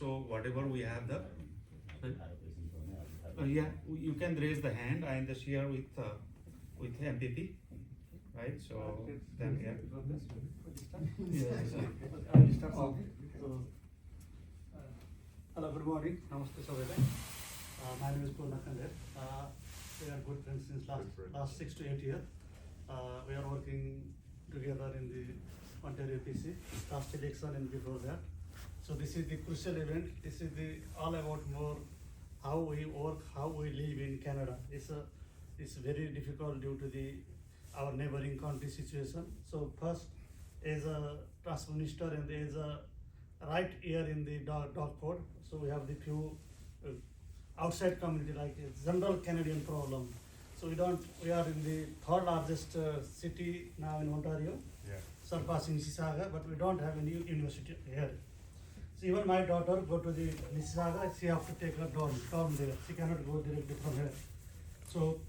So whatever we have the, yeah, you can raise the hand and share with MPP, right? So then yeah. Hello, good morning. Namaste, Savela. My name is Purnakandar. We are good friends since last 6 to 8 years. We are working together in the Ontario PC, last election and before that. So this is the crucial event. This is all about more how we work, how we live in Canada. It's very difficult due to our neighboring country situation. So first, as a transport minister and as a right here in the dog code, so we have the few outside community like a general Canadian problem. So we are in the third largest city now in Ontario, surpassing Mississauga, but we don't have any university here. So even my daughter go to the Mississauga, she have to take a dorm there. She cannot go directly from here. So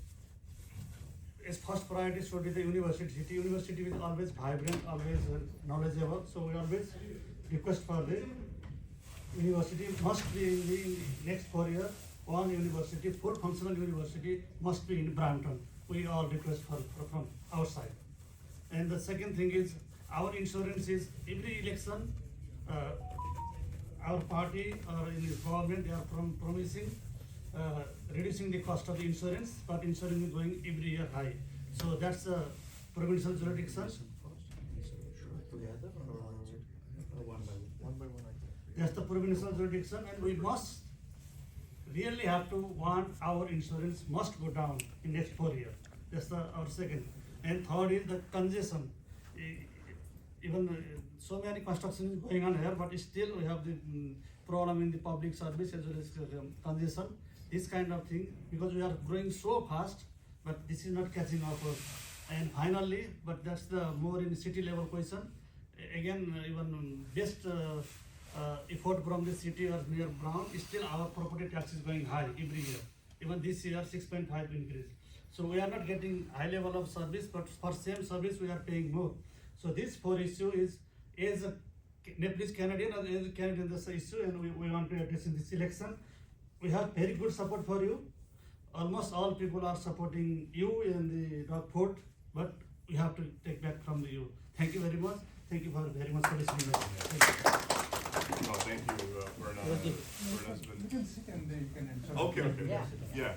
its first priority should be the university. City university is always vibrant, always knowledgeable. So we always request for the university must be in the next 4 years. One university, full functional university must be in Brampton. We all request from our side. And the second thing is our insurance is every election. Our party or in the government, they are promising reducing the cost of the insurance, but insurance is going every year high. So that's a provincial jurisdiction. That's the provincial jurisdiction, and we must really have to want our insurance must go down in next 4 years. That's our second. And third is the congestion. Even so many construction is going on here, but still we have the problem in the public service as well as congestion. This kind of thing, because we are growing so fast, but this is not catching up. And finally, but that's the more in the city level question. Again, even best effort from the city or near Brown, still our property tax is going high every year. Even this year, 6.5 increase. So we are not getting high level of service, but for same service we are paying more. So this 4 issue is as a Nepalese Canadian or as a Canadian this issue, and we want to address in this election. We have very good support for you. Almost all people are supporting you in the dog vote, but we have to take back from you. Thank you very much. Thank you very much for listening. No, thank you, Verna. You can sit and you can answer. Okay. Yeah.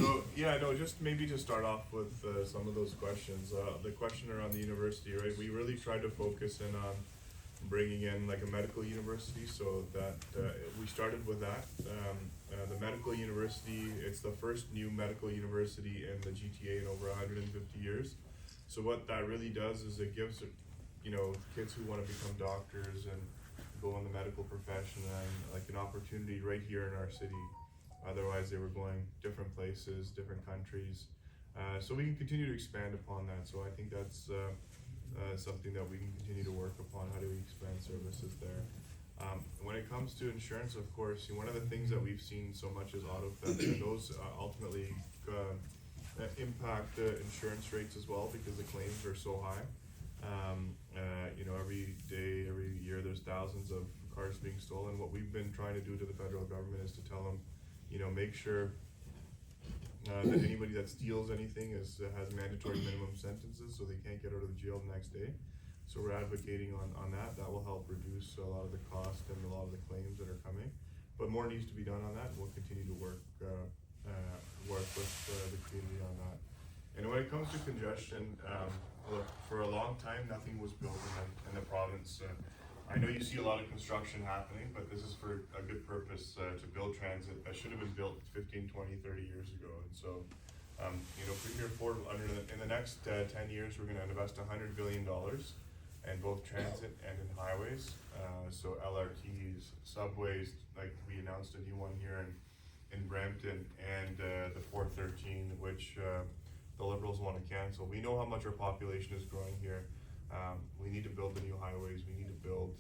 So, just maybe to start off with some of those questions. The question around the university, right? We really tried to focus in on bringing in like a medical university, so that we started with that. The medical university, it's the first new medical university in the GTA in over 150 years. So what that really does is it gives, kids who want to become doctors and go in the medical profession and like an opportunity right here in our city. Otherwise, they were going different places, different countries. So we can continue to expand upon that. So I think that's something that we can continue to work upon. How do we expand services there? When it comes to insurance, of course, one of the things that we've seen so much is auto theft, and those ultimately impact insurance rates as well because the claims are so high. Every day, every year, there's thousands of cars being stolen. What we've been trying to do to the federal government is to tell them, make sure that anybody that steals anything has mandatory minimum sentences, so they can't get out of the jail the next day. So we're advocating on that. That will help reduce a lot of the cost and a lot of the claims that are coming. But more needs to be done on that. We'll continue to work with the community on that. And when it comes to congestion, look, for a long time, nothing was built in the province. I know you see a lot of construction happening, but this is for a good purpose, to build transit that should have been built 15, 20, 30 years ago. And so, in the next 10 years, we're going to invest $100 billion in both transit and in highways. So LRTs, subways, like we announced a new one here in Brampton, and the 413, which the Liberals want to cancel. We know how much our population is growing here. We need to build the new highways. We need to build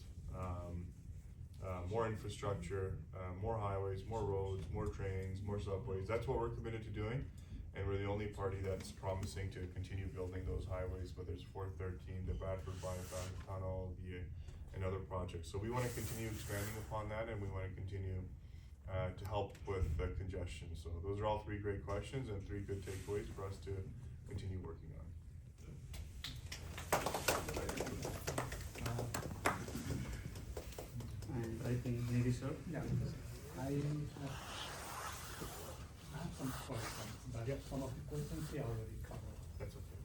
more infrastructure, more highways, more roads, more trains, more subways. That's what we're committed to doing, and we're the only party that's promising to continue building those highways, whether it's 413, the Bradford Bypass Tunnel, and other projects. So we want to continue expanding upon that, and we want to continue to help with congestion. So those are all three great questions and three good takeaways for us to continue working on. And I think maybe sir. Yeah, I have some questions, but some of the questions we already covered. That's okay.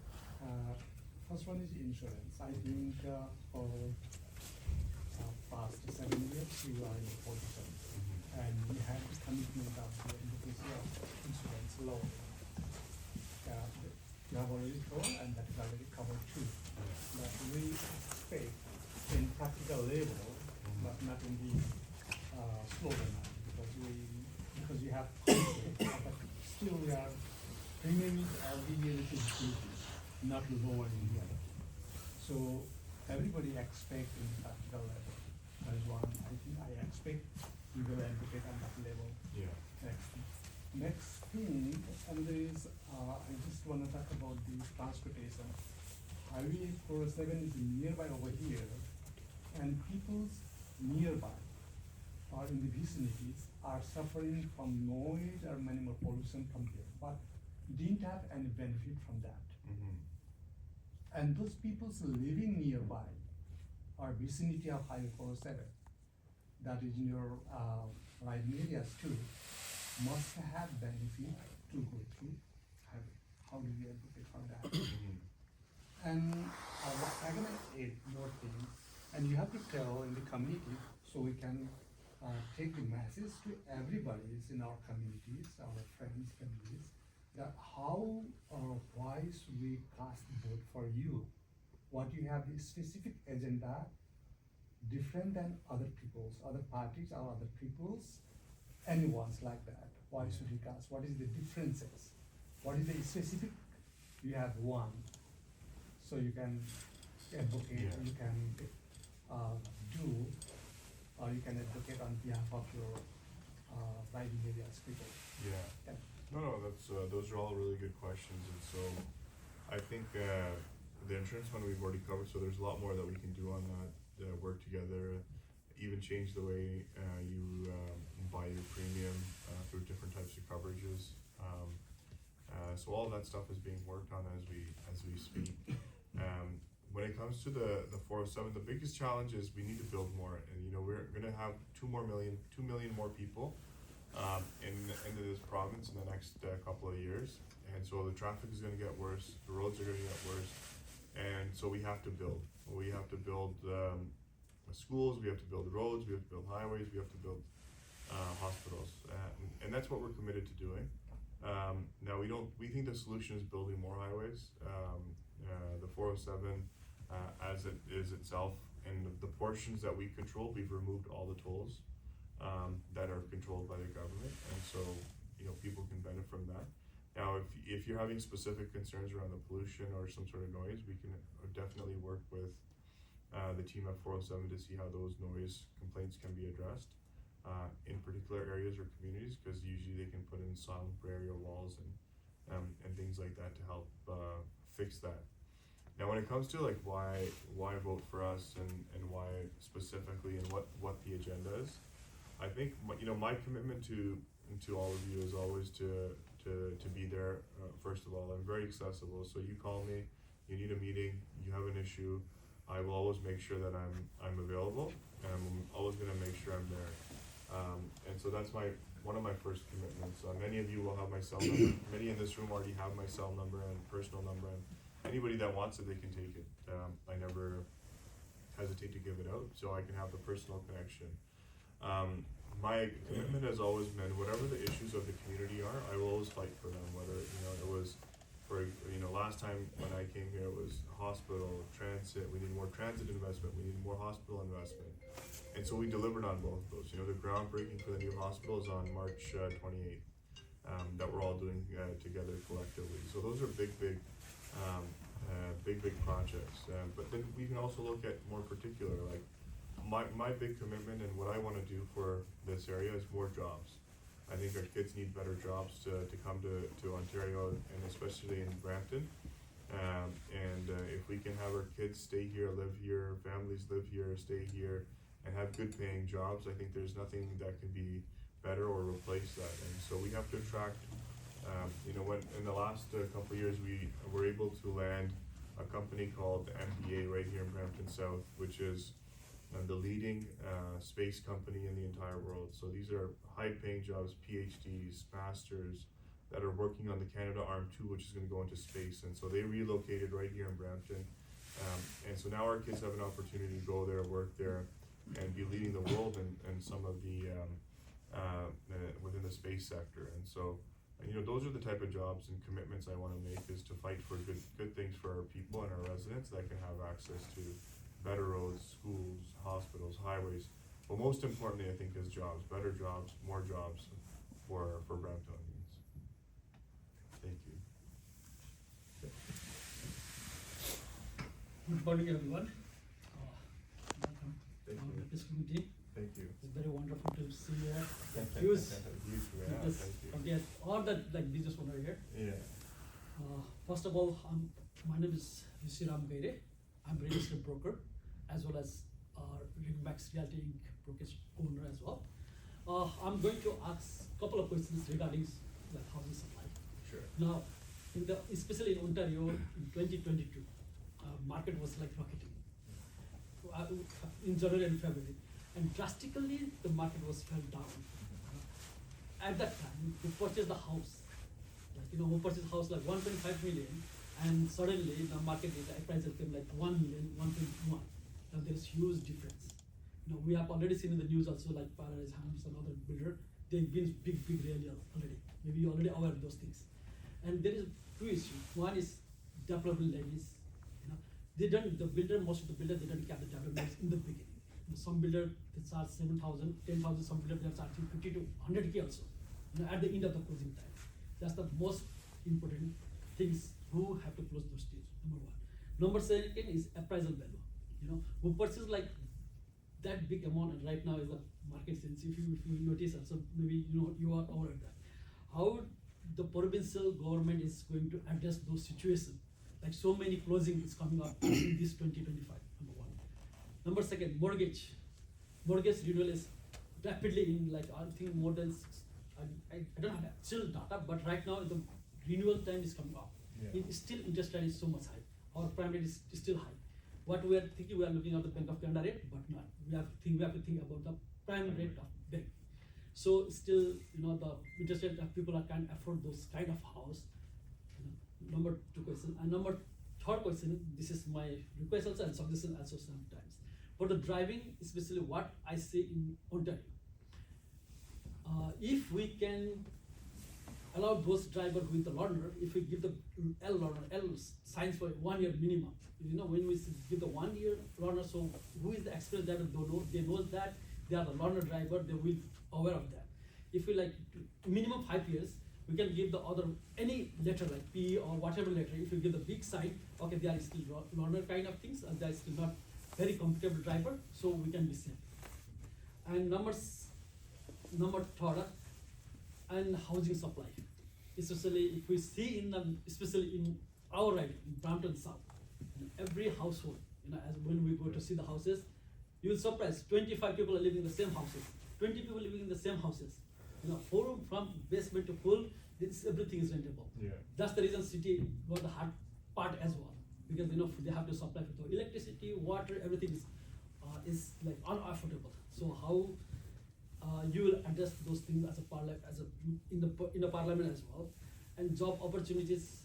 First one is insurance. I think for past 7 years you are in the position, and you have the commitment of the efficacy of insurance law. You have already told, and that is already covered too. But we expect in practical level, but not in the slogan, because you have conflict, but still we are remaining relatively not lowering the other. So everybody expect in the practical level. That is one. I think I expect we will advocate on that level. Yeah. Next thing, and there is, I just want to talk about the transportation. Highway 407 is nearby over here, and people's nearby or in the vicinities are suffering from noise or minimal pollution from here, but didn't have any benefit from that. And those people's living nearby or vicinity of Highway 407, that is in your riding areas too, must have benefit to go through highway. How do we advocate for that? And I'm gonna add more things, and you have to tell in the community so we can take the message to everybody in our communities, our friends, families, that how or why should we cast vote for you? What you have is specific agenda different than other people's, other parties or other people's, anyone's like that. Why should we cast? What is the differences? What is the specific? You have one, so you can advocate, Yeah. you can do, or you can advocate on behalf of your riding areas people. Yeah. Yeah. No, that's those are all really good questions, and so I think the insurance one we've already covered. So there's a lot more that we can do on that. Work together, even change the way you buy your premium through different types of coverages. So all that stuff is being worked on as we speak. When it comes to the 407, the biggest challenge is we need to build more, and we're going to have 2 million more people into this province in the next couple of years, and so the traffic is going to get worse, the roads are going to get worse, and so we have to build. We have to build schools, we have to build roads, we have to build highways, we have to build hospitals, and that's what we're committed to doing. Now we think the solution is building more highways. The 407 as it is itself, and the portions that we control, we've removed all the tolls that are controlled by the government, and so people can benefit from that. Now, if you're having specific concerns around the pollution or some sort of noise, we can definitely work with the team at 407 to see how those noise complaints can be addressed in particular areas or communities, because usually they can put in silent barrier walls and things like that to help fix that. Now, when it comes to like why vote for us and why specifically and what the agenda is, I think my commitment to all of you is always to be there. First of all, I'm very accessible, so you call me, you need a meeting, you have an issue, I will always make sure that I'm available, and I'm always going to make sure I'm there. And so that's one of my first commitments. Many of you will have my cell number. Many in this room already have my cell number and personal number, and anybody that wants it, they can take it. I never hesitate to give it out, so I can have the personal connection. My commitment has always been whatever the issues of the community are, I will always fight for them. Whether it was for last time when I came here, it was hospital, transit. We need more transit investment. We need more hospital investment, and so we delivered on both of those. The groundbreaking for the new hospital is on March 28th. That we're all doing together collectively. So those are big projects. But then we can also look at more particular, like my big commitment and what I want to do for this area is more jobs. I think our kids need better jobs to come to Ontario, and especially in Brampton. If we can have our kids stay here, live here, families live here, stay here, and have good paying jobs, I think there's nothing that can be better or replace that. And so we have to attract, when in the last couple of years, we were able to land a company called MPA right here in Brampton South, which is the leading space company in the entire world. So these are high-paying jobs, PhDs, masters, that are working on the Canadarm2, which is going to go into space. And so they relocated right here in Brampton. And so now our kids have an opportunity to go there, work there, and be leading the world in some of the within the space sector. And so, those are the type of jobs and commitments I want to make, is to fight for good things for our people and our residents that can have access to better roads, schools, hospitals, highways. But most importantly, I think, is jobs, better jobs, more jobs for Bramptonians. Thank you. Good morning, everyone. Welcome Thank to you. this committee. Thank you. It's very wonderful to see you. You Huge. too, yeah, Because thank you. okay, all the business owner here. Yeah. First of all, my name is Ram Gaire. I'm a registered broker, as well as Ringmax Realty Inc. brokerage owner as well. I'm going to ask a couple of questions regarding housing supply. Sure. Now, especially in Ontario in 2022, market was rocketing in January and February, and drastically the market was fell down. At that time, we purchased the house, we purchased house 1.5 million, and suddenly the market appraisal came 1 million, 1.1. Now there's huge difference. We have already seen in the news also Paradise Homes and other builder, they've been big really already. Maybe you're already aware of those things. And there is two issues. One is development levies. The builder, most of the builders, they don't cap the development in the beginning. Some builder they charge 7,000, 10,000. Some builder they are charging 50 to 100K also. At the end of the closing time. That's the most important things who have to close those deals. Number one. Number second is appraisal value. Who purchase that big amount, and right now is the market sense. If you notice also, maybe you are aware of that. How the provincial government is going to address those situations? So many closings coming up in this 2025. Number one. Number second, mortgage. Mortgage renewal is rapidly in I think more than I don't have actual data, but right now the renewal time is coming up. Yeah. It is still interest rate is so much high. Our prime rate is still high. What we are thinking, we are looking at the Bank of Canada rate, but not. We have to think about the prime rate of bank. So still, the interest rate that people can't afford those kind of house. Number two question. And third question, this is my request also and suggestion also sometimes. For the driving, especially what I see in Ontario, if we can allow those drivers with the learner, if we give the L learner, L signs for 1 year minimum, when we give the 1 year learner, so who is the experienced driver, they know that they are the learner driver, they will be aware of that. If we minimum 5 years, we can give the other, any letter P or whatever letter, if you give the big sign, okay, they are still learner kind of things, and they are still not very comfortable driver, so we can be safe. And number third, and housing supply. Especially if we see especially in our riding, in Brampton South, in every household, as when we go to see the houses, you will surprise 25 people are living in the same houses, 20 people living in the same houses. From basement to full, everything is rentable. Yeah. That's the reason city got the hard part as well, because they have to supply with the electricity, water, everything is unaffordable. So how you will address those things as in the parliament as well, and job opportunities.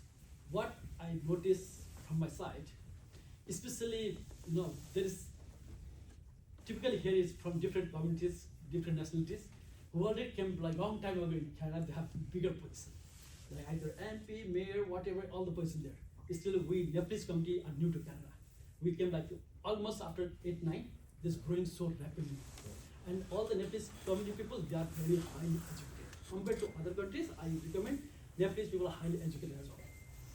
What I notice from my side, especially there is typically here is from different communities, different nationalities, who already came long time ago in Canada. They have bigger positions, either MP, mayor, whatever, all the positions there. Still, we Nepalese community are new to Canada. We came almost after 8-9. This growing so rapidly. And all the Nepalese community people, they are very highly educated. Compared to other countries, I recommend Nepalese people are highly educated as well.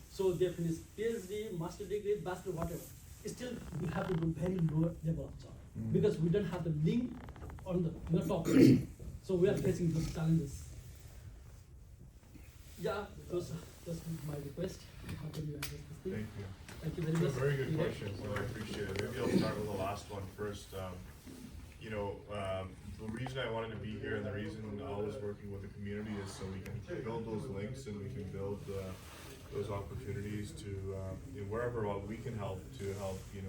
So they finish PhD, master degree, bachelor, whatever. Still, we have to do very low level of job because we don't have the link on the top. So we are facing those challenges. Yeah, because Just my request. How can you address this thing? Thank you. Thank you very Two much. very good Yeah. questions, so I appreciate it. Maybe I'll start with the last one first. The reason I wanted to be here and the reason I was working with the community is so we can build those links and we can build those opportunities to wherever we can help to help the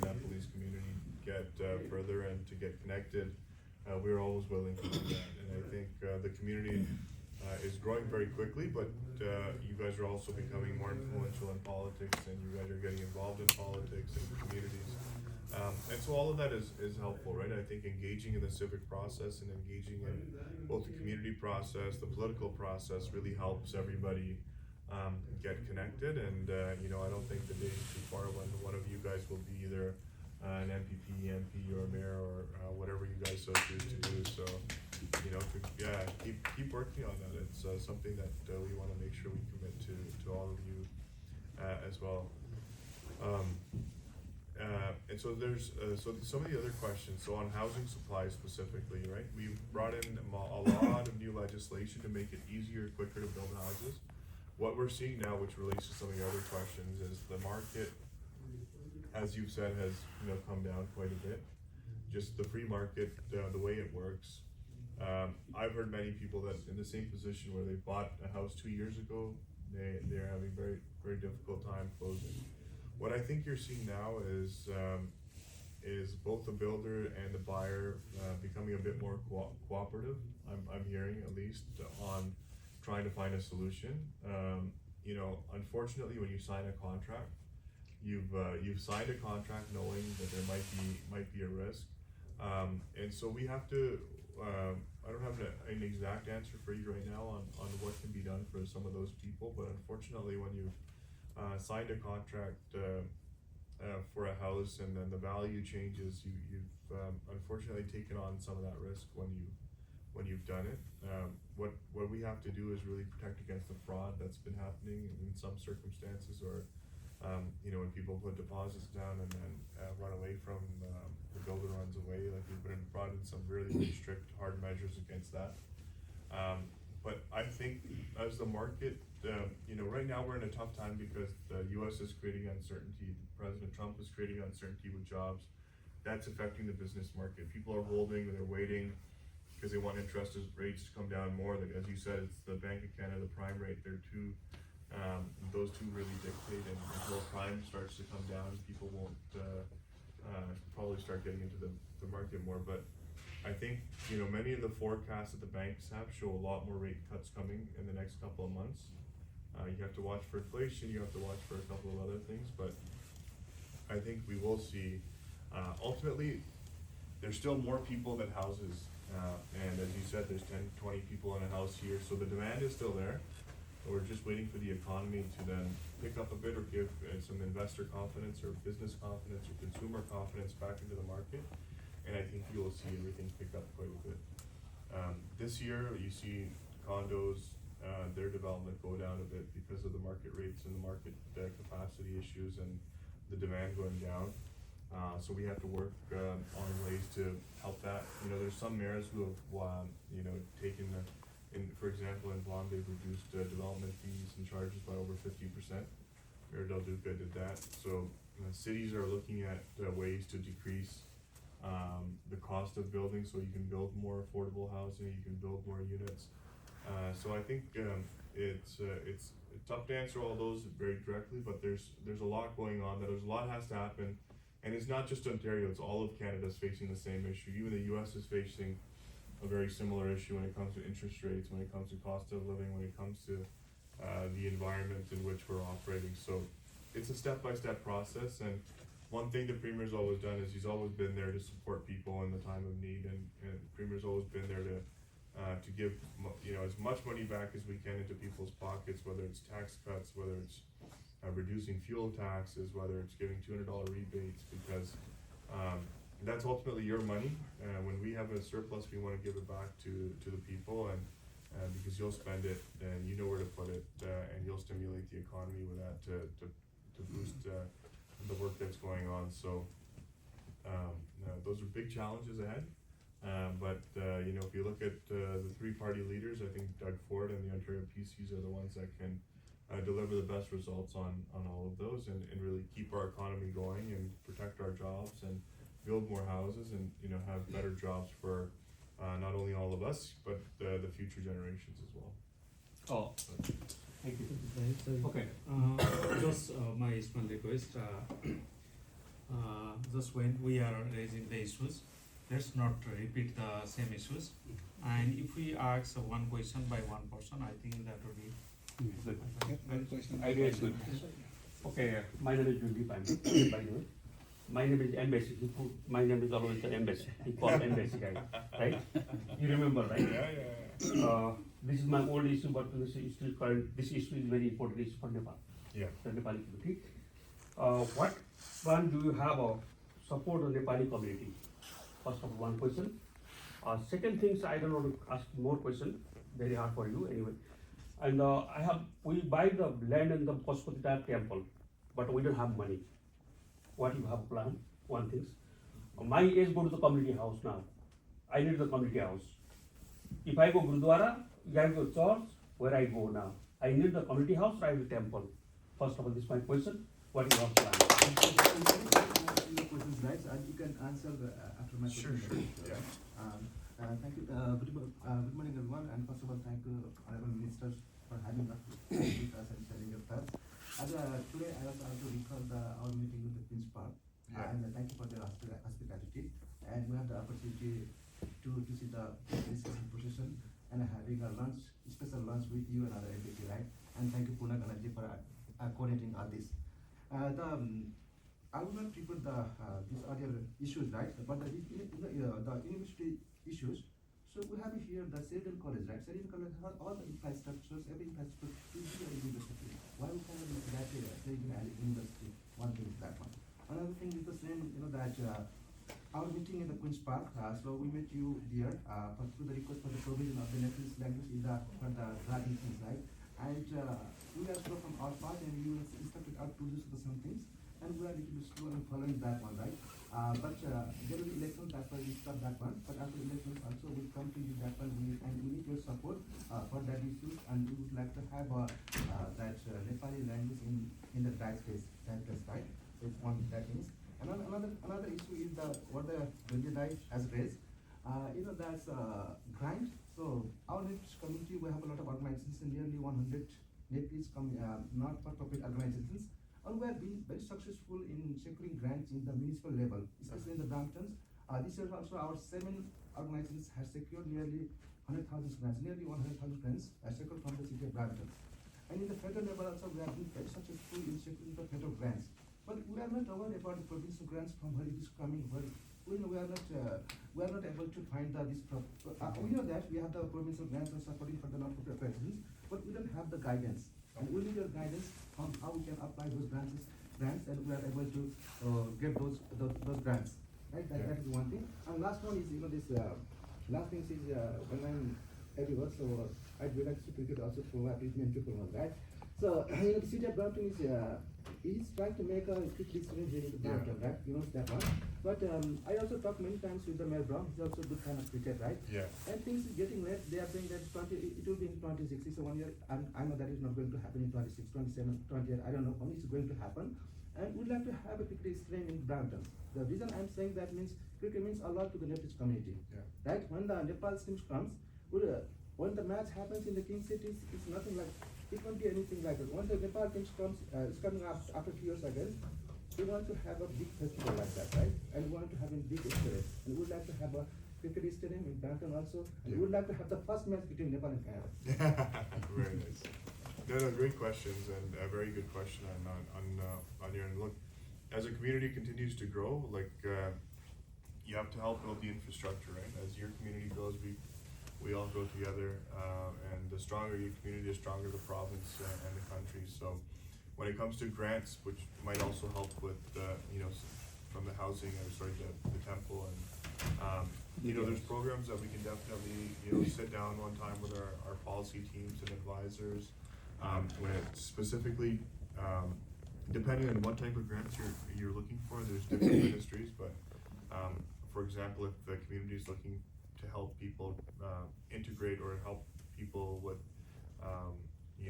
Nepalese community get further and to get connected. We're always willing to do that, and I think the community is growing very quickly, but you guys are also becoming more influential in politics, and you guys are getting involved in politics and communities. And so all of that is helpful, right? I think engaging in the civic process and engaging in both the community process, the political process really helps everybody get connected. And I don't think the day is too far when one of you guys will be either an MPP, MP, or a mayor, or whatever you guys so choose to do. So, keep working on that. It's something that we want to make sure we commit to all of you as well. And so there's so some of the other questions. So on housing supply specifically, right? We've brought in a lot of new legislation to make it easier, quicker to build houses. What we're seeing now, which relates to some of the other questions, is the market, as you've said, has come down quite a bit. Just the free market, the way it works. I've heard many people that in the same position where they bought a house 2 years ago, they're having very, very difficult time closing. What I think you're seeing now is both the builder and the buyer becoming a bit more cooperative. I'm hearing, at least, on trying to find a solution. Unfortunately, when you sign a contract, you've signed a contract knowing that there might be a risk, and so we have to. I don't have an exact answer for you right now on what can be done for some of those people, but unfortunately, when you signed a contract for a house and then the value changes, you've unfortunately taken on some of that risk when you've done it. What we have to do is really protect against the fraud that's been happening in some circumstances, or when people put deposits down and then run away from the builder runs away. Like, we've brought in some really, really strict, hard measures against that. But I think as the market, right now we're in a tough time because the U.S. is creating uncertainty. President Trump is creating uncertainty with jobs. That's affecting the business market. People are holding, they're waiting because they want interest rates to come down more. Like, as you said, it's the Bank of Canada, the prime rate. Those two really dictate, and until prime starts to come down, people won't probably start getting into the market more. But I think many of the forecasts that the banks have show a lot more rate cuts coming in the next couple of months. You have to watch for inflation, you have to watch for a couple of other things, but I think we will see, ultimately, there's still more people than houses, and as you said, there's 10, 20 people in a house here, so the demand is still there. We're just waiting for the economy to then pick up a bit, or give some investor confidence or business confidence or consumer confidence back into the market, and I think you will see everything pick up quite a bit. This year, you see condos, their development go down a bit because of the market rates and the market capacity issues and the demand going down. So we have to work on ways to help that. There's some mayors who have taken for example, in Vaughan, they've reduced development fees and charges by over 50%. Mayor Del Duca did that. So cities are looking at ways to decrease the cost of building, so you can build more affordable housing, you can build more units. So I think it's tough to answer all those very directly, but there's a lot going on. There's a lot has to happen, and it's not just Ontario. It's all of Canada's facing the same issue. Even the U.S. is facing a very similar issue when it comes to interest rates, when it comes to cost of living, when it comes to the environment in which we're operating. So it's a step-by-step process, and one thing the Premier's always done is he's always been there to support people in the time of need, and the Premier's always been there to give as much money back as we can into people's pockets, whether it's tax cuts, whether it's reducing fuel taxes, whether it's giving $200 rebates, because that's ultimately your money. When we have a surplus, we want to give it back to the people, and because you'll spend it and you know where to put it, and you'll stimulate the economy with that to boost the work that's going on. So those are big challenges ahead. But if you look at the three party leaders, I think Doug Ford and the Ontario PCs are the ones that can deliver the best results on all of those and really keep our economy going and protect our jobs and build more houses and, you know, have better jobs for not only all of us, but the future generations as well. Oh, thank you. Okay, just my small request, just when we are raising the issues, let's not repeat the same issues. And if we ask one question by one person, I think that would be Good. One question. Idea is good. Okay, my name is Julie, by the way. My name is Embassy. My name is always the Embassy. He called Embassy guy, right? You remember, right? Yeah. This is my old issue, but this is still current. This issue is very important issue for Nepal, Yeah. the Nepali community. What plan do you have of support the Nepali community? First of all, one question. Second things, I don't want to ask more question. Very hard for you anyway. And we buy the land in the Pashupatinath temple, but we don't have money. What you have planned? One thing. My age go to the community house now. I need the community house. If I go Gurudwara, you have to church, where I go now. I need the community house or I will temple. First of all, this is my question. What you have planned? Questions, right? And you can answer after my Sure. question. Yeah. Thank you. Good morning, everyone. And first of all, thank you, honorable ministers, for having us with us and sharing your thoughts. Today, I also have to recall our meeting with the Queen's Park, Yeah. and thank you for their hospitality. And we had the opportunity to see the discussion procession and having a lunch, special lunch with you and other MPP, right? And thank you, Puna Ganaji, for coordinating all this. I will not repeat these other issues, right? But the university issues. So we have here the Sheridan College, right? Sheridan College has all the infrastructures, every infrastructure to be a university. Why we cannot make that Sheridan University? One thing is that one. Another thing is the same, that our meeting in the Queen's Park. So we met you there through the request for the provision of the Nepalese language for the driving things, right? And we also from our part, and you instructed us to do some things. And we are a little slow in following that one, right? But there will be elections, that's why we start that one. But after elections also, we'll come to you that one, and we need your support for that issue. And we would like to have that Nepali language in the right space, right? So it's one that is. And another issue is what the Benjadai has raised. That's grant. So our Nepalese community, we have a lot of organizations, nearly 100 Nepalese not-for-profit organizations. And we have been very successful in securing grants in the municipal level, especially in the Bramptons. This year also our 7 organizations have secured nearly 100,000 grants, nearly 100,000 grants secured from the city of Brampton. And in the federal level also we have been very successful in securing the federal grants. But we are not aware about the provincial grants from where it is coming, we are not able to find this. We know that we have the provincial grants and supporting for the non-profit organizations, but we don't have the guidance. And we need your guidance on how we can apply those grants, and we are able to get those grants. Right? That is one thing. And last one is this. Last thing is when I'm everywhere, so I'd relax to cricket also for at least people on that. So the city of Brampton is trying to make a quick decision here in Brampton, right? You know that one. But I also talked many times with the Mayor Brown. He's also a good fan of cricket, right? Yeah. And things is getting late. They are saying that it will be in 2060, so 1 year. And I know that is not going to happen in 26, 27, 28. I don't know when it's going to happen. And we'd like to have a cricket stadium in Brampton. The reason I'm saying that means cricket means a lot to the Nepalese community, right? When the Nepal team comes, when the match happens in the King cities, it's nothing like. It won't be anything like that. Once the Nepal team comes, it's coming up after 2 years again. We want to have a big festival like that, right? And we want to have a big experience. And we'd like to have a cricket stadium in Brampton also. And we'd like to have the first match between Nepal and Canada. Very nice. No, great questions and a very good question on your end. Look, as a community continues to grow, you have to help build the infrastructure, right? As your community grows, we all grow together, and the stronger your community, the stronger the province and the country. So when it comes to grants, which might also help with, from the housing, the temple, and there's programs that we can definitely, sit down one time with our policy teams and advisors, when it's specifically, depending on what type of grants you're looking for, there's different ministries, but, for example, if the community is looking to help people integrate or help people with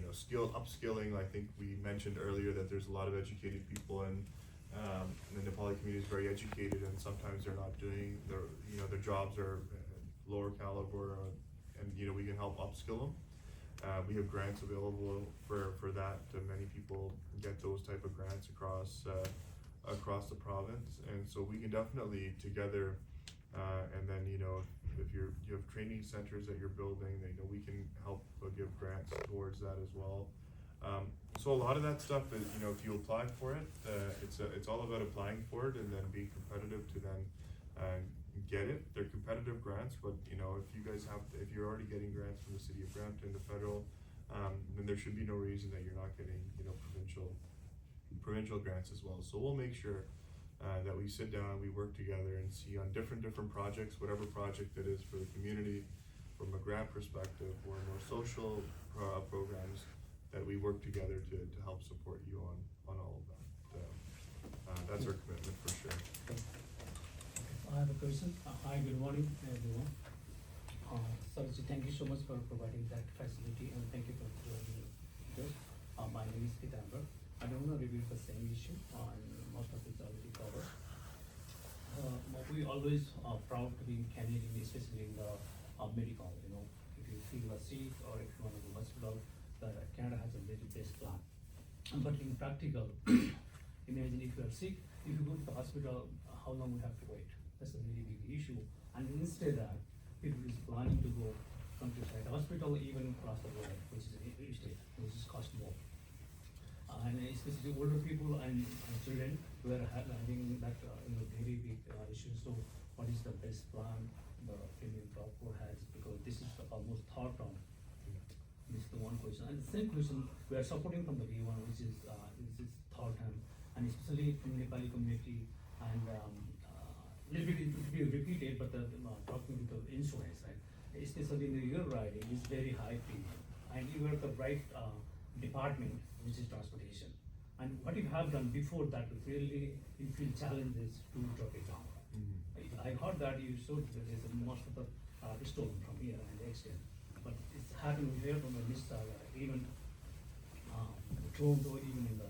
upskilling. I think we mentioned earlier that there's a lot of educated people and the Nepali community is very educated, and sometimes they're not doing their jobs are lower caliber, and we can help upskill them. We have grants available for that. Many people get those type of grants across the province, and so we can definitely together, and then if you have training centers that you're building, we can help give grants towards that as well. So a lot of that stuff is, if you apply for it, it's all about applying for it and then being competitive to then get it. They're competitive grants, but if you're already getting grants from the city of Brampton, the federal, then there should be no reason that you're not getting provincial grants as well. So we'll make sure that we sit down, we work together and see on different projects, whatever project it is for the community, from a grant perspective or more social programs, that we work together to help support you on all of that. That's our commitment for sure. I have a question. Hi, good morning, everyone. Sarji, thank you so much for providing that facility, and thank you for providing this. My name is Pitambar. I don't want to review the same issue, and most of it's already covered. We always are proud to be Canadian, especially in the medical. If you feel sick or if you want to go to hospital, Canada has a very best plan. But in practical, imagine if you are sick, if you go to the hospital, how long we have to wait? That's a really big issue. And instead that, people is planning to go countryside hospital, even across the world, which is cost more. And especially older people and children who are having that very big issue. So what is the best plan the Indian Prabhu has? Because this is almost third term. This is the one question. And the same question we are supporting from the V1, which is third term, and especially from Nepali community, and little bit to be repeated, but talking with the insurance, right? Especially in the year riding is very high premium, and you are the right department, which is transportation. And what you have done before that, really you feel challenges to drop it down. Mm-hmm. I heard that you showed that there's most of the stolen from here and extent, but it's happening here from the list, even Toronto, even in the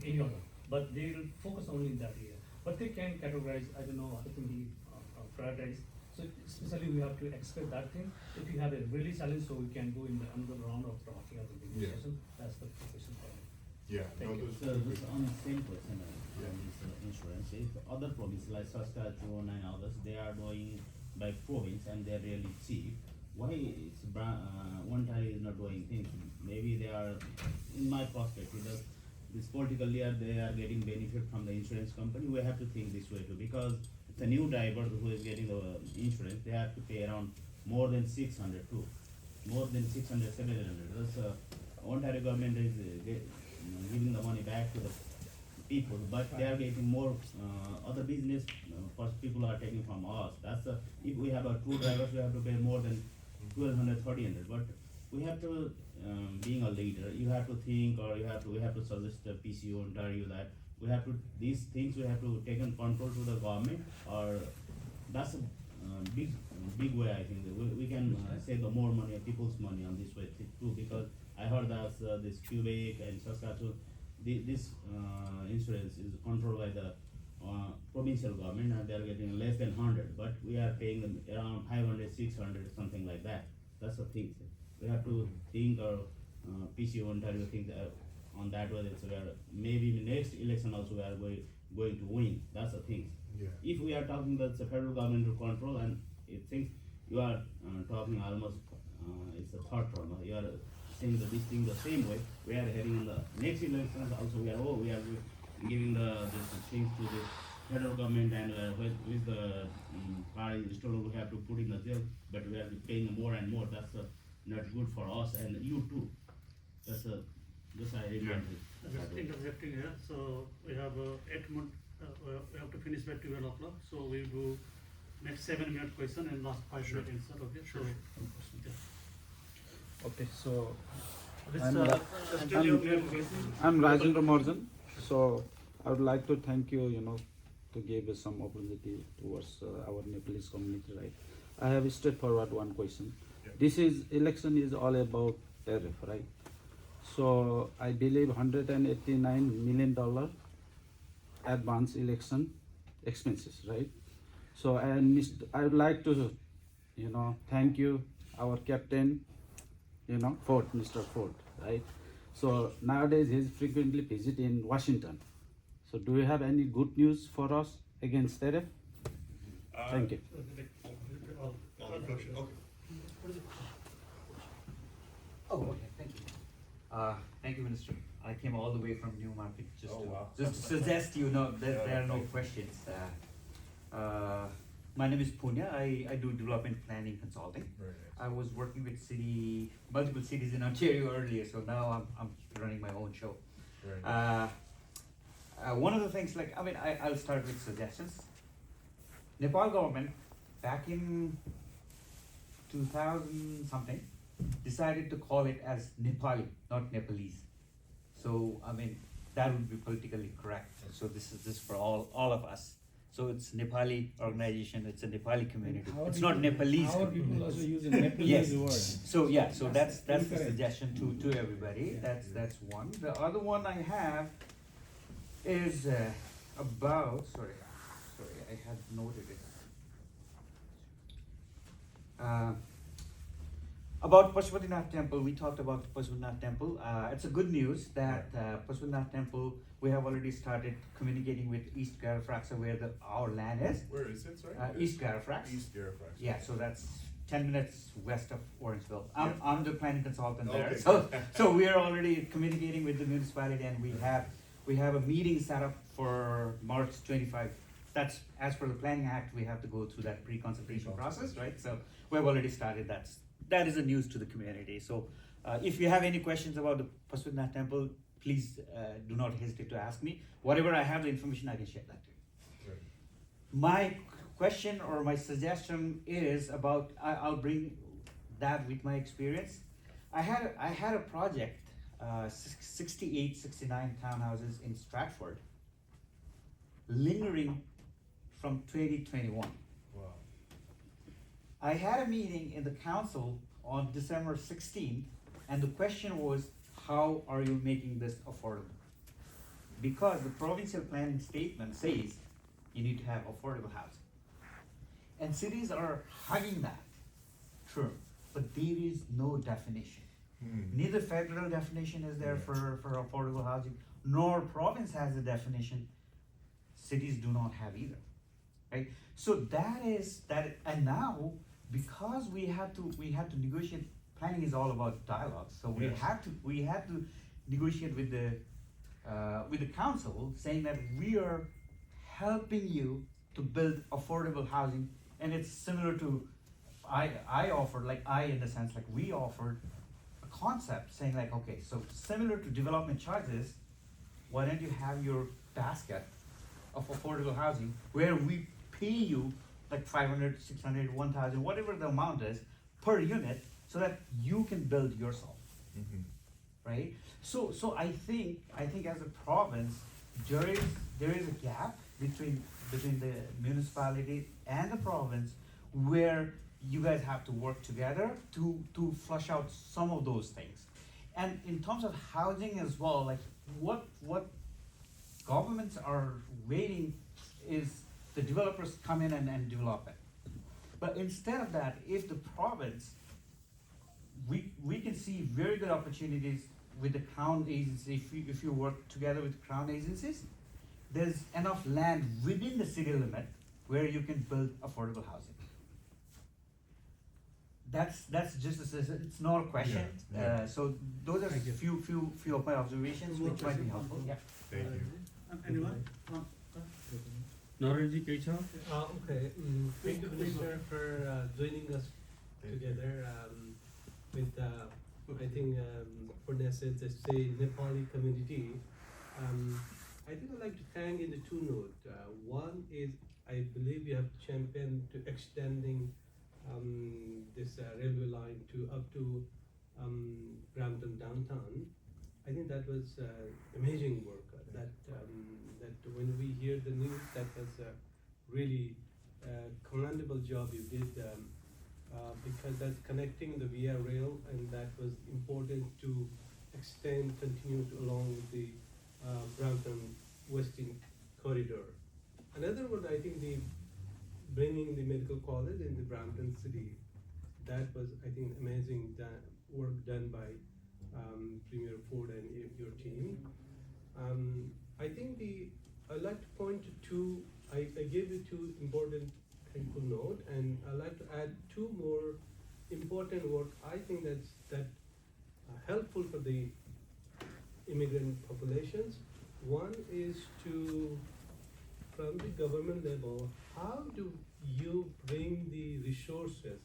any other. But they will focus only in that area. But they can categorize, I don't know, I think we prioritize. So especially we have to expect that thing. If you have a really challenge, so we can go in the another round of talking about the Yeah. session. That's the question for me. Yeah. Thank you. So this on the same question on this insurance, if other provinces like Saskatchewan and others, they are doing by province and they are really cheap, why is Ontario is not doing things? Maybe they are, in my perspective, this politically they are getting benefit from the insurance company. We have to think this way too, because it's a new driver who is getting the insurance, they have to pay around more than 600 too, more than 600, 700. That's Ontario government is giving the money back to the people, but they are getting more other business people are taking from us. That's if we have two drivers, we have to pay more than 1,200, 1,300. But we have to, being a leader, you have to think, or we have to suggest the PCO Ontario that we have to, these things we have to take in control to the government, or that's a big way. I think that we can save the more money, people's money on this way too, because I heard that this Quebec and Saskatchewan, this insurance is controlled by the provincial government, and they are getting less than 100, but we are paying them around 500, 600, something like that. That's the thing. We have to think, or PCO Ontario think on that way. It's where maybe in the next election also we are going to win. That's the thing. Yeah. If we are talking that the federal government to control, and it thinks you are talking almost it's a third term. You are saying that this thing the same way. We are heading in the next elections also. We are giving the things to the federal government, and with the party installed, we have to put in the jail, but we are paying more and more. That's not good for us and you too. That's just I remind you. Just interjecting here, so we have 8 months, we have to finish by 12 o'clock, so we do next 7-minute question and last 5-minute answer, okay? Sure. So, yeah. Okay, so This, I'm just tell your name, please. I'm Rajendra Morjan. So I would like to thank you, to give us some opportunity towards our Nepalese community, right? I have a straightforward one question. Yeah. This is election is all about tariff, right? So I believe $189 million advance election expenses, right? So and I would like to, thank you, our captain, Ford, Mr. Ford, right? So nowadays he's frequently visiting Washington. So do you have any good news for us against tariff? Thank you. Oh, okay, thank you. Thank you, Minister. I came all the way from Newmarket just Oh, to wow. just to suggest that there are no thank you. questions. My name is Punya. I do development planning consulting. Very nice. I was working with multiple cities in Ontario earlier, so now I'm running my own show. Very nice. One of the things, I'll start with suggestions. Nepal government back in 2000 something decided to call it as Nepali, not Nepalese. So that would be politically correct. So this is for all of us. So it's Nepali organization. It's a Nepali community. It's not Nepalese. Our community. people also use a Nepalese Yes. word. So that's the incorrect. suggestion to everybody. That's one. The other one I have is about sorry, I had noted it. About Pashupatinath Temple, we talked about Pashupatinath Temple. It's a good news that Pashupatinath Temple, we have already started communicating with East Garifraxa where our land is. Where is it, sorry? East Garifrax. East Garifrax. Yeah, so that's 10 minutes west of Orangeville. Yeah. I'm the planning consultant there. Okay. So we are already communicating with the municipality and we have a meeting set up for March 25. That's, as per the Planning Act, we have to go through that pre-consultation process, right? So we've already started that is a news to the community. So if you have any questions about the Pashupatinath Temple, please do not hesitate to ask me. Whatever I have the information, I can share that to you. Right. My question or my suggestion is about, I'll bring that with my experience. I had a project, 68, 69 townhouses in Stratford, lingering from 2021. Wow. I had a meeting in the council on December 16th, and the question was, how are you making this affordable? Because the provincial planning statement says you need to have affordable housing. And cities are hugging that, true, but there is no definition. Neither federal definition is there for affordable housing, nor province has a definition. Cities do not have either, right? So and now, because we had to negotiate, planning is all about dialogue, so we Yes. had to negotiate with the council, saying that we are helping you to build affordable housing, and it's similar to, I offered, in the sense, we offered a concept saying okay, so similar to development charges, why don't you have your basket of affordable housing where we pay you 500, 600, 1,000, whatever the amount is per unit, so that you can build yourself, right? So I think as a province, there is a gap between the municipality and the province where you guys have to work together to flush out some of those things. And in terms of housing as well, what governments are waiting is the developers come in and develop it. But instead of that, if the province, we can see very good opportunities with the crown agency, if you work together with crown agencies, there's enough land within the city limit where you can build affordable housing. That's just it's not a question. Yeah. So those are few of my observations which might be helpful. Yeah. Thank you. Anyone? Naranji Kecha? Okay, thank you, Minister, for joining us Thank you. together with, I think, Purna said, the say Nepali community. I think I'd like to thank in the two notes. One is, I believe you have championed to extending this railway line to up to Brampton downtown. I think that was amazing work. That when we hear the news, that was a really commendable job you did because that's connecting the via rail, and that was important to extend, continue to along with the Brampton Western corridor. Another one, I think, the bringing the medical college in the Brampton city, that was, I think, amazing work done by Premier Ford and your team. I think I'd like to point to two, I gave you two important critical note, and I'd like to add two more important work I think that's helpful for the immigrant populations. One is to, from the government level, how do you bring the resources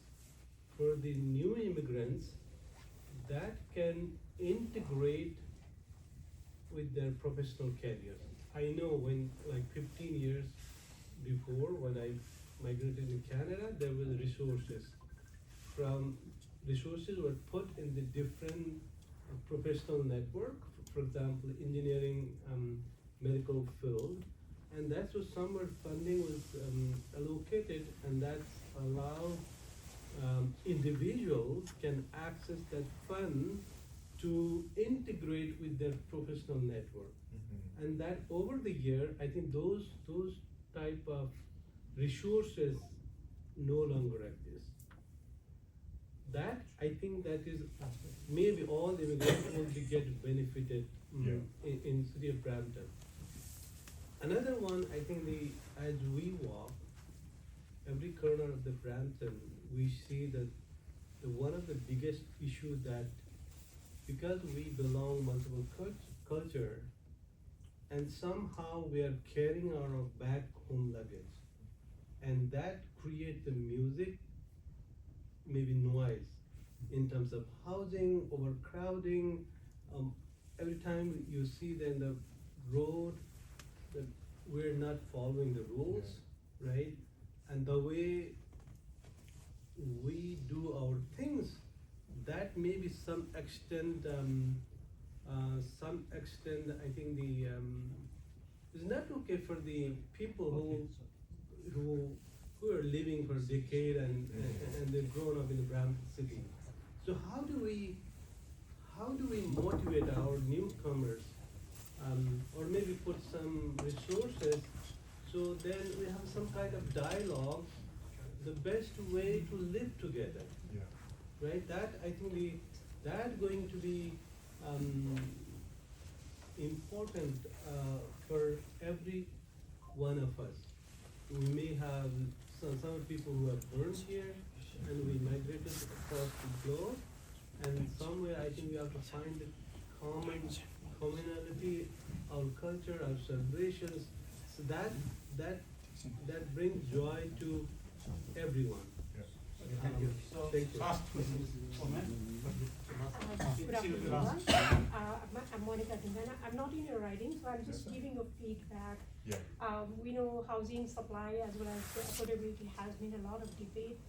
for the new immigrants that can integrate with their professional careers? I know when, like 15 years before, when I migrated to Canada, there was resources. Resources were put in the different professional network, for example, engineering, medical field, and that's what summer funding was allocated, and that's allowed individuals can access that fund to integrate with their professional network. And that over the year, I think those type of resources no longer exist. That, I think that is, maybe all immigrants will be get benefited in city of Brampton. Another one, I think as we walk, every corner of the Brampton, we see that one of the biggest issue that, because we belong multiple culture, and somehow we are carrying our back home luggage, and that create the music, maybe noise, in terms of housing, overcrowding. Every time you see then the road, that we're not following the rules, right? And the way we do our things, that may be some extent, I think is not okay for the people who are living for a decade and they've grown up in the Brampton city. So how do we motivate our newcomers, or maybe put some resources, so then we have some kind of dialogue, the best way to live together. Right? That, I think that going to be important for every one of us. We may have some people who are born here and we migrated across the globe, and somewhere I think we have to find a common commonality, our culture, our celebrations, so that brings joy to everyone. Thank you. Thank you. Last question. Good afternoon, everyone. I'm Monica Dindana. I'm not in your writing, so I'm just giving a feedback. We know housing supply as well as affordability has been a lot of debate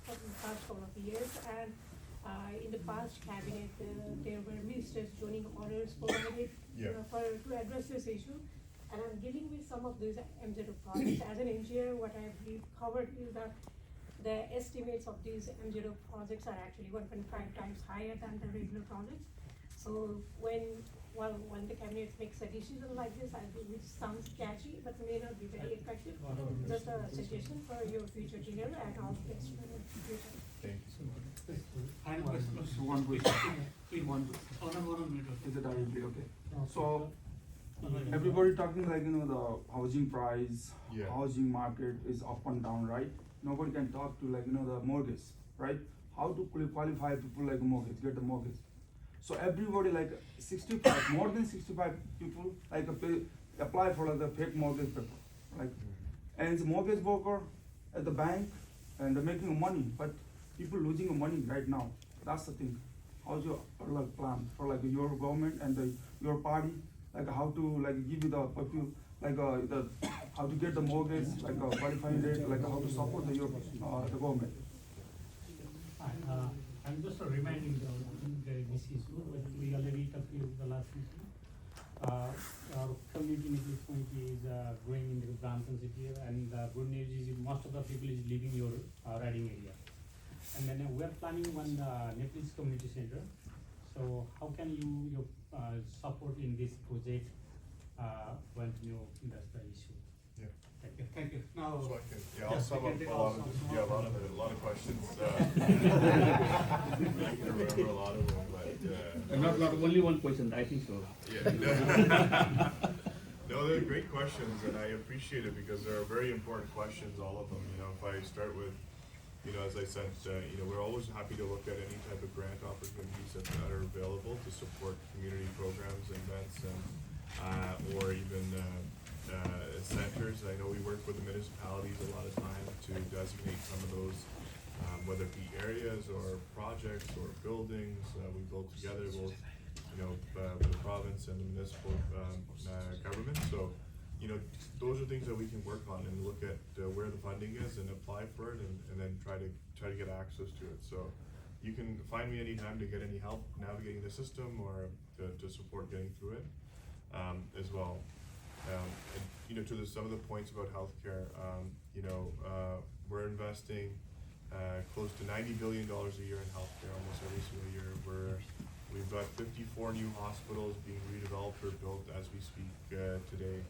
for the past couple of years, and in the past cabinet there were ministers zoning orders provided to address this issue. And I'm dealing with some of these MZO projects. As an engineer, what I believe covered is that the estimates of these MZO projects are actually 1.5 times higher than the regular projects. So when the cabinet makes a decision like this, I think it sounds catchy, but may not be very effective. Just a suggestion for your future dinner and all the best for the future. Thank you so much. Final question. One question. One question. Is it directly okay? So everybody talking like the housing price, housing market is up and down, right? Nobody can talk to like the mortgage, right? How to qualify people like mortgage, get the mortgage. So everybody like 65, more than 65 people like apply for like the fake mortgage paper, like, and it's mortgage broker at the bank and they're making money, but people losing money right now. That's the thing. How's your like plan for like your government and your party, like how to like give you the like how to get the mortgage, like qualifying rate, like how to support the government. I'm just reminding this issue, but we already talked to the last meeting. Our community Nepali community is growing in the Brampton city, and the good news is most of the people is leaving your riding area. And then we are planning one Nepalese community center. So how can you support in this project when that's the issue? Yeah. Thank you. Thank you. Now, So I can, yeah, I'll yes, sum we up can a take lot also of, some yeah, a more. lot of questions. I can remember a lot of them, but, Not only one question, I think so. yeah. No, they're great questions, and I appreciate it because they're very important questions, all of them. You know, if I start with, as I said, we're always happy to look at any type of grant opportunities that are available to support community programs, events, and or even centers. I know we work with the municipalities a lot of time to designate some of those, whether it be areas or projects or buildings. We build together both, with the province and the municipal government. So, those are things that we can work on and look at where the funding is and apply for it, and then try to get access to it. So, you can find me anytime to get any help navigating the system or to support getting through it as well. And, to some of the points about healthcare, we're investing close to $90 billion a year in healthcare almost every single year. We've got 54 new hospitals being redeveloped or built as we speak today.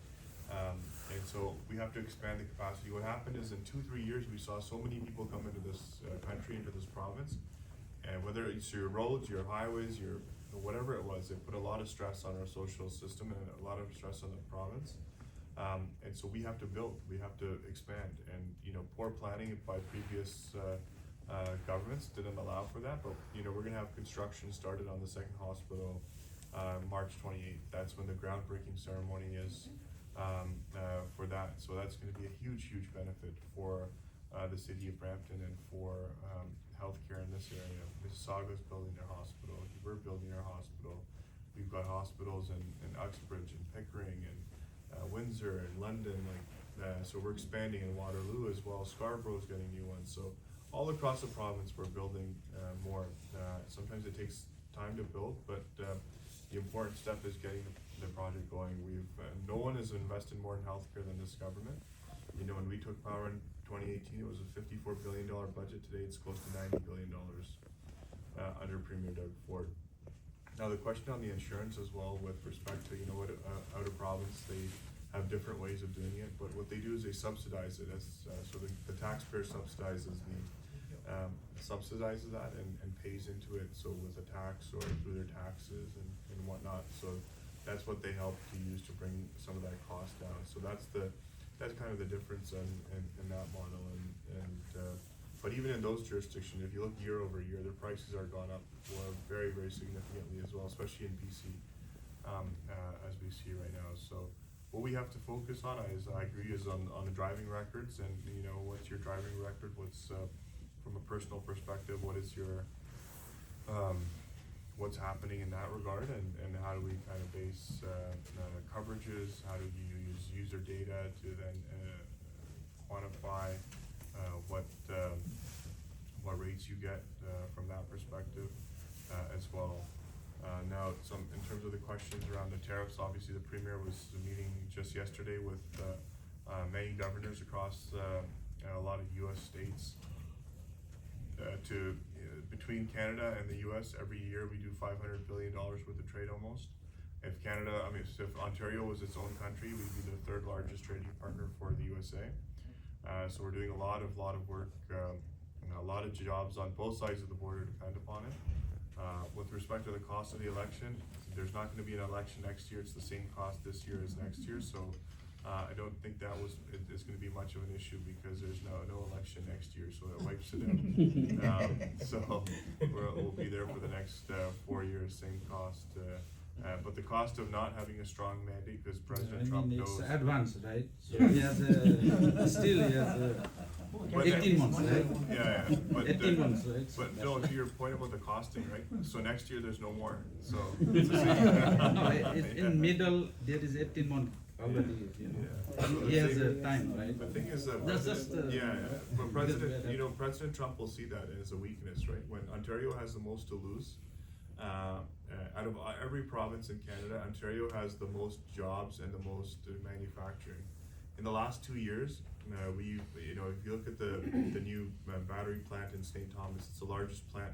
And so we have to expand the capacity. What happened is in 2-3 years, we saw so many people come into this country, into this province, and whether it's your roads, your highways, whatever it was, it put a lot of stress on our social system and a lot of stress on the province. And so we have to build, we have to expand, and poor planning by previous governments didn't allow for that. But we're going to have construction started on the second hospital March 28th. That's when the groundbreaking ceremony is for that. So that's going to be a huge benefit for the city of Brampton and for healthcare in this area. Mississauga's building their hospital. We're building our hospital. We've got hospitals in Uxbridge and Pickering and Windsor and London. So we're expanding in Waterloo as well. Scarborough's getting new ones. So all across the province, we're building more. Sometimes it takes time to build, but the important step is getting the project going. No one has invested more in healthcare than this government. When we took power in 2018, it was a $54 billion budget. Today, it's close to $90 billion under Premier Doug Ford. Now, the question on the insurance as well, with respect to out of province, they have different ways of doing it, but what they do is they subsidize it. So the taxpayer subsidizes that and pays into it. So with a tax or through their taxes and whatnot. So that's what they help to use to bring some of that cost down. So that's kind of the difference in that model. But even in those jurisdictions, if you look year over year, their prices are gone up very significantly as well, especially in BC, as we see right now. So what we have to focus on, I agree, is on the driving records, and what's your driving record? What's from a personal perspective, what is your what's happening in that regard, and how do we kind of base coverages? How do you use user data to then quantify what rates you get from that perspective as well. Now, in terms of the questions around the tariffs, obviously the Premier was meeting just yesterday with many governors across a lot of U.S. states between Canada and the U.S. every year we do $500 billion worth of trade almost. If Ontario was its own country, we'd be the third largest trading partner for the USA. So we're doing a lot of work, a lot of jobs on both sides of the border depend upon it. With respect to the cost of the election, there's not going to be an election next year. It's the same cost this year as next year. So I don't think it's going to be much of an issue because there's no election next year. So it wipes it out. So we'll be there for the next 4 years, same cost. But the cost of not having a strong mandate, because President Trump knows. It's advanced, right? So Yeah. he has still he has 18 months, right? Yeah. But, 18 months, right? But no, to your point about the costing, right? So next year there's no more. So No, in middle there is 18 months already. So He has a time, right? The thing is, That's just but President Trump will see that as a weakness, right? When Ontario has the most to lose, out of every province in Canada, Ontario has the most jobs and the most manufacturing. In the last 2 years, if you look at the new battery plant in St. Thomas, it's the largest plant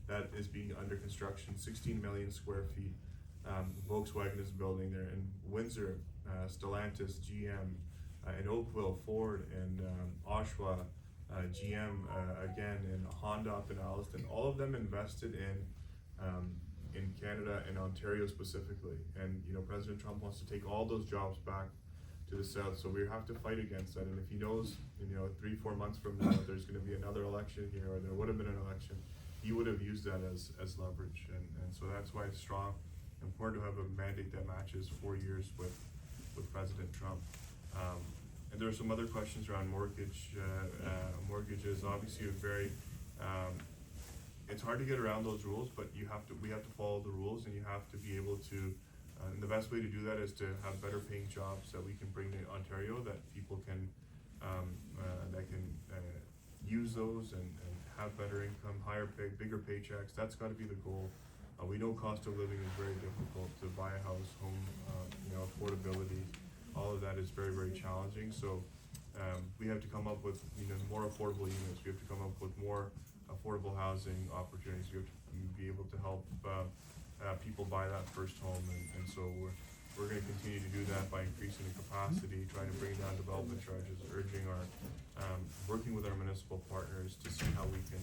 that is being under construction, 16 million square feet. Volkswagen is building there, and Windsor, Stellantis, GM, in Oakville, Ford, and Oshawa, GM again, and Honda up in Alliston. All of them invested in Canada and Ontario specifically. And President Trump wants to take all those jobs back to the south, so we have to fight against that. And if he knows, 3-4 months from now, there's going to be another election here, or there would have been an election, he would have used that as leverage. And so that's why it's strong, important to have a mandate that matches 4 years with President Trump. And there are some other questions around mortgages. Obviously, it's hard to get around those rules, but we have to follow the rules, and you have to be able to. And the best way to do that is to have better paying jobs that we can bring to Ontario, that people can use those and have better income, higher pay, bigger paychecks. That's got to be the goal. We know cost of living is very difficult to buy a house, home, affordability. All of that is very, very challenging. So we have to come up with more affordable units. We have to come up with more affordable housing opportunities. We have to be able to help people buy that first home, and so we're going to continue to do that by increasing the capacity, trying to bring down development charges, urging our working with our municipal partners to see how we can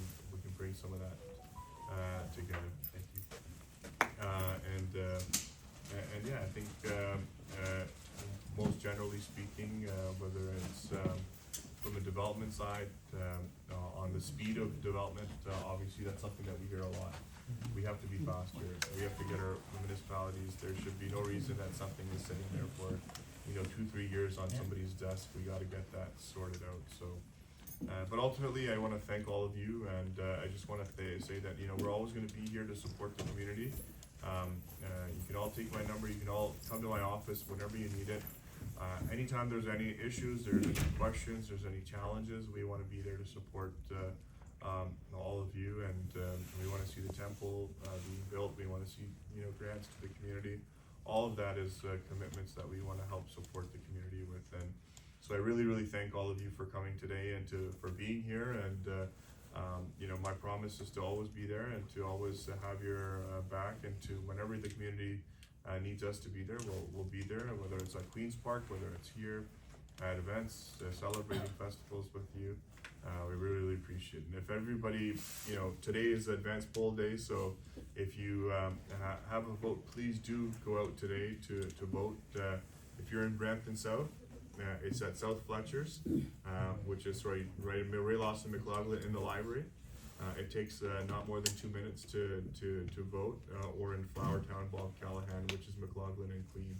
bring some of that together. Thank you. And yeah, I think most generally speaking, whether it's from the development side, on the speed of development, obviously that's something that we hear a lot. We have to be faster. We have to get our municipalities. There should be no reason that something is sitting there for 2-3 years on somebody's desk. We got to get that sorted out. So, but ultimately, I want to thank all of you, and I just want to say that we're always going to be here to support the community. You can all take my number. You can all come to my office whenever you need it. Anytime there's any issues, there's any questions, there's any challenges, we want to be there to support all of you, and we want to see the temple being built. We want to see grants to the community. All of that is commitments that we want to help support the community with. And so I really, really thank all of you for coming today and for being here. And my promise is to always be there and to always have your back, and to whenever the community needs us to be there, we'll be there, whether it's at Queen's Park, whether it's here at events, celebrating festivals with you. We really, really appreciate it. And if everybody, today is Advanced Poll Day, so if you have a vote, please do go out today to vote. If you're in Brampton South, it's at South Fletcher's, which is right in Lawson McLaughlin in the library. It takes not more than 2 minutes to vote, or in Flowertown, Bob Callahan, which is McLaughlin and Queen.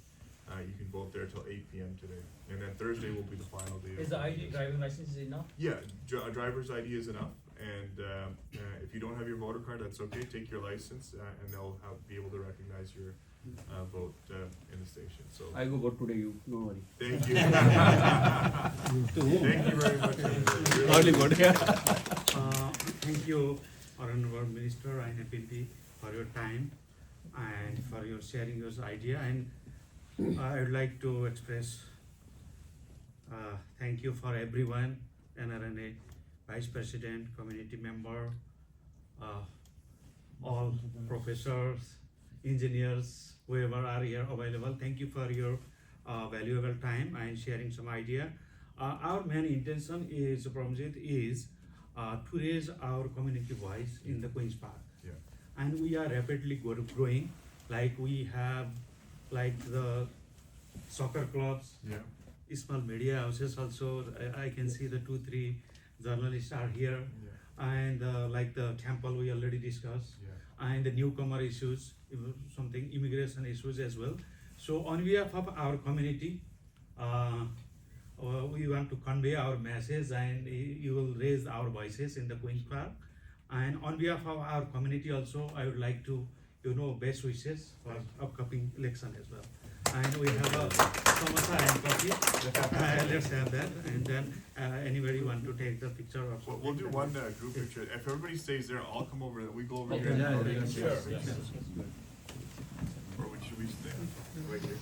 You can vote there till 8 p.m. today, and then Thursday will be the final day. Is the ID, driving license enough? Yeah, a driver's ID is enough, and if you don't have your voter card, that's okay. Take your license, and they'll be able to recognize your vote in the station. So I go vote today. You don't worry. Thank you. Thank you very much. Early vote. Thank you, Honorable Minister and MPP, for your time and for your sharing your idea. And I would like to express thank you for everyone, NRNA, Vice President, community member, all professors, engineers, whoever are here available. Thank you for your valuable time and sharing some idea. Our main intention is, Prabmeet, is to raise our community voice in the Queen's Park. Yeah. And we are rapidly growing. Like we have the soccer clubs, small media houses also. I can see the 2-3 journalists are here. And like the temple we already discussed. And the newcomer issues, something immigration issues as well. So on behalf of our community, we want to convey our message, and you will raise our voices in the Queen's Park. And on behalf of our community also, I would like to, best wishes for upcoming election as well. And we have a samosa and coffee. Let's have that. And then anybody want to take the picture or something? We'll do one group picture. If everybody stays there, I'll come over. We go over here. Yeah. Or should we stay right here?